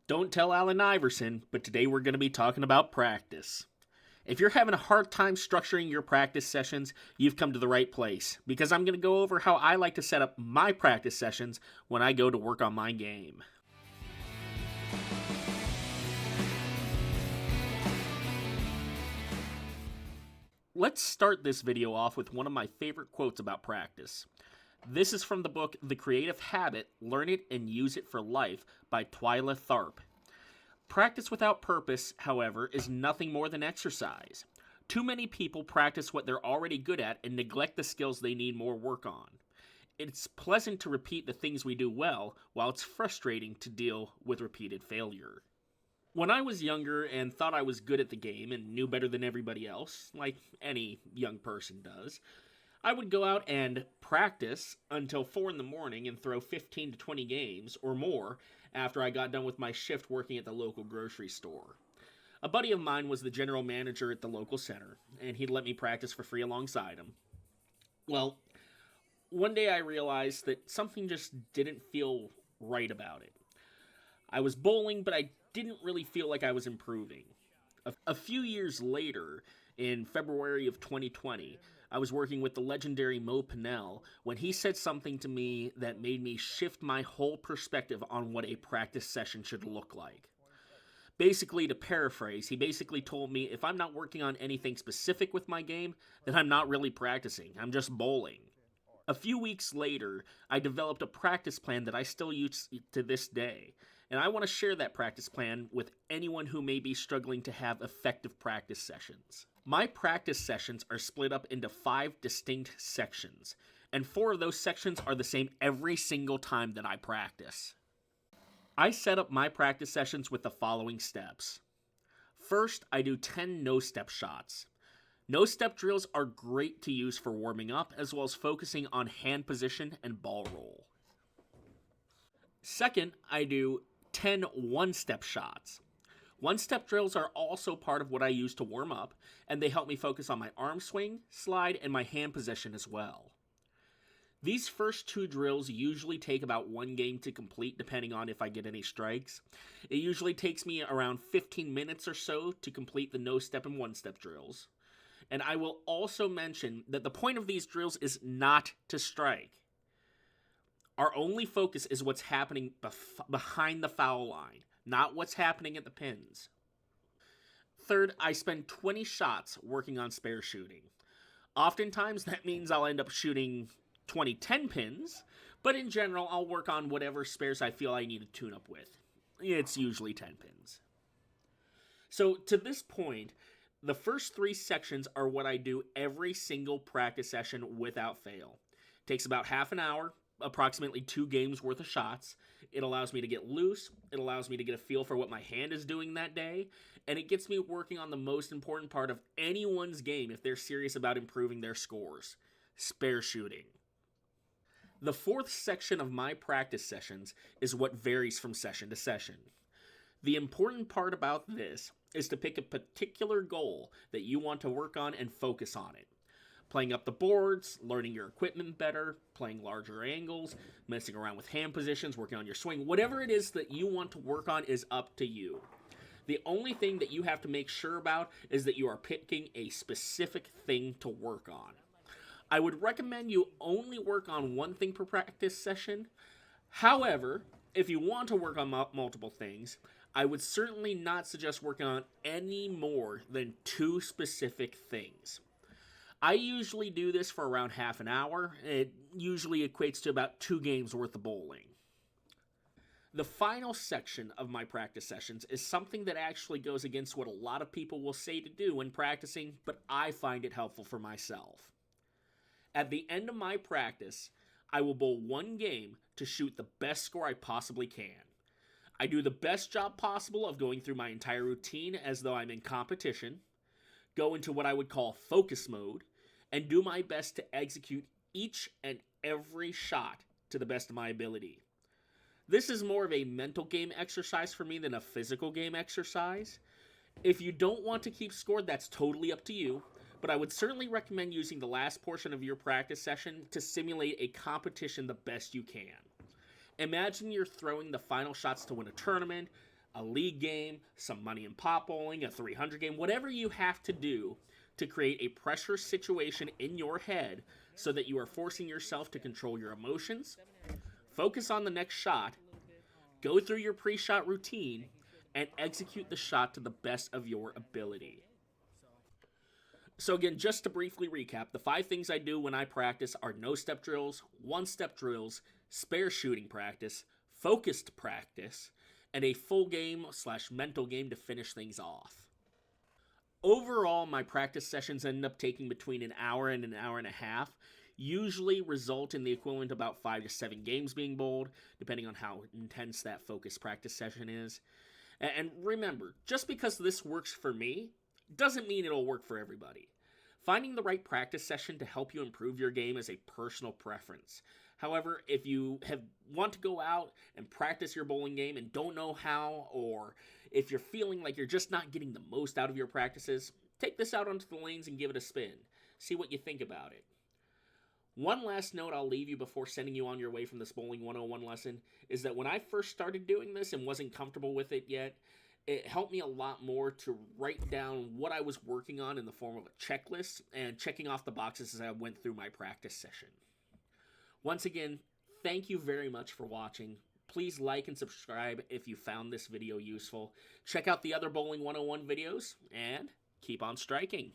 Don't tell Allen Iverson, but today we're going to be talking about practice. If you're having a hard time structuring your practice sessions, you've come to the right place because I'm going to go over how I like to set up my practice sessions when I go to work on my game. Let's start this video off with one of my favorite quotes about practice. This is from the book The Creative Habit, Learn It and Use It for Life by Twyla Tharp. Practice without purpose, however, is nothing more than exercise. Too many people practice what they're already good at and neglect the skills they need more work on. It's pleasant to repeat the things we do well, while it's frustrating to deal with repeated failure. When I was younger and thought I was good at the game and knew better than everybody else, like any young person does, I would go out and practice until 4 in the morning and throw 15 to 20 games or more after I got done with my shift working at the local grocery store. A buddy of mine was the general manager at the local center, and he'd let me practice for free alongside him. Well, one day I realized that something just didn't feel right about it. I was bowling, but I didn't really feel like I was improving. A few years later, in February of 2020, I was working with the legendary Mo Pinnell when he said something to me that made me shift my whole perspective on what a practice session should look like. Basically, to paraphrase, he basically told me if I'm not working on anything specific with my game, then I'm not really practicing, I'm just bowling. A few weeks later, I developed a practice plan that I still use to this day, and I want to share that practice plan with anyone who may be struggling to have effective practice sessions. My practice sessions are split up into 5 distinct sections, and 4 of those sections are the same every single time that I practice. I set up my practice sessions with the following steps. First, I do 10 no-step shots. No-step drills are great to use for warming up, as well as focusing on hand position and ball roll. Second, I do 10 one-step shots. One-step drills are also part of what I use to warm up, and they help me focus on my arm swing, slide, and my hand position as well. These first 2 drills usually take about 1 game to complete, depending on if I get any strikes. It usually takes me around 15 minutes or so to complete the no-step and one-step drills. And I will also mention that the point of these drills is not to strike. Our only focus is what's happening behind the foul line, not what's happening at the pins. Third, I spend 20 shots working on spare shooting. Oftentimes that means I'll end up shooting 20 10 pins, but in general I'll work on whatever spares I feel I need to tune up with. It's usually 10 pins. So to this point, the first 3 sections are what I do every single practice session without fail. It takes about half an hour, approximately 2 games worth of shots. It allows me to get loose, it allows me to get a feel for what my hand is doing that day, and it gets me working on the most important part of anyone's game if they're serious about improving their scores: spare shooting. The 4th section of my practice sessions is what varies from session to session. The important part about this is to pick a particular goal that you want to work on and focus on it. Playing up the boards, learning your equipment better, playing larger angles, messing around with hand positions, working on your swing, whatever it is that you want to work on is up to you. The only thing that you have to make sure about is that you are picking a specific thing to work on. I would recommend you only work on one thing per practice session. However, if you want to work on multiple things, I would certainly not suggest working on any more than 2 specific things. I usually do this for around half an hour. It usually equates to about 2 games worth of bowling. The final section of my practice sessions is something that actually goes against what a lot of people will say to do when practicing, but I find it helpful for myself. At the end of my practice, I will bowl 1 game to shoot the best score I possibly can. I do the best job possible of going through my entire routine as though I'm in competition, go into what I would call focus mode, and do my best to execute each and every shot to the best of my ability. This is more of a mental game exercise for me than a physical game exercise. If you don't want to keep score, that's totally up to you, but I would certainly recommend using the last portion of your practice session to simulate a competition the best you can. Imagine you're throwing the final shots to win a tournament, a league game, some money in pot bowling, a 300 game, whatever you have to do to create a pressure situation in your head so that you are forcing yourself to control your emotions, focus on the next shot, go through your pre-shot routine, and execute the shot to the best of your ability. So again, just to briefly recap, the 5 things I do when I practice are no-step drills, one-step drills, spare shooting practice, focused practice, and a full game / mental game to finish things off. Overall, my practice sessions end up taking between an hour and an hour and a half, usually result in the equivalent of about 5 to 7 games being bowled, depending on how intense that focused practice session is. And remember, just because this works for me, doesn't mean it'll work for everybody. Finding the right practice session to help you improve your game is a personal preference. However, if you want to go out and practice your bowling game and don't know how, or if you're feeling like you're just not getting the most out of your practices, take this out onto the lanes and give it a spin. See what you think about it. One last note I'll leave you before sending you on your way from this Bowling 101 lesson is that when I first started doing this and wasn't comfortable with it yet, it helped me a lot more to write down what I was working on in the form of a checklist and checking off the boxes as I went through my practice session. Once again, thank you very much for watching. Please like and subscribe if you found this video useful. Check out the other Bowling 101 videos, and keep on striking.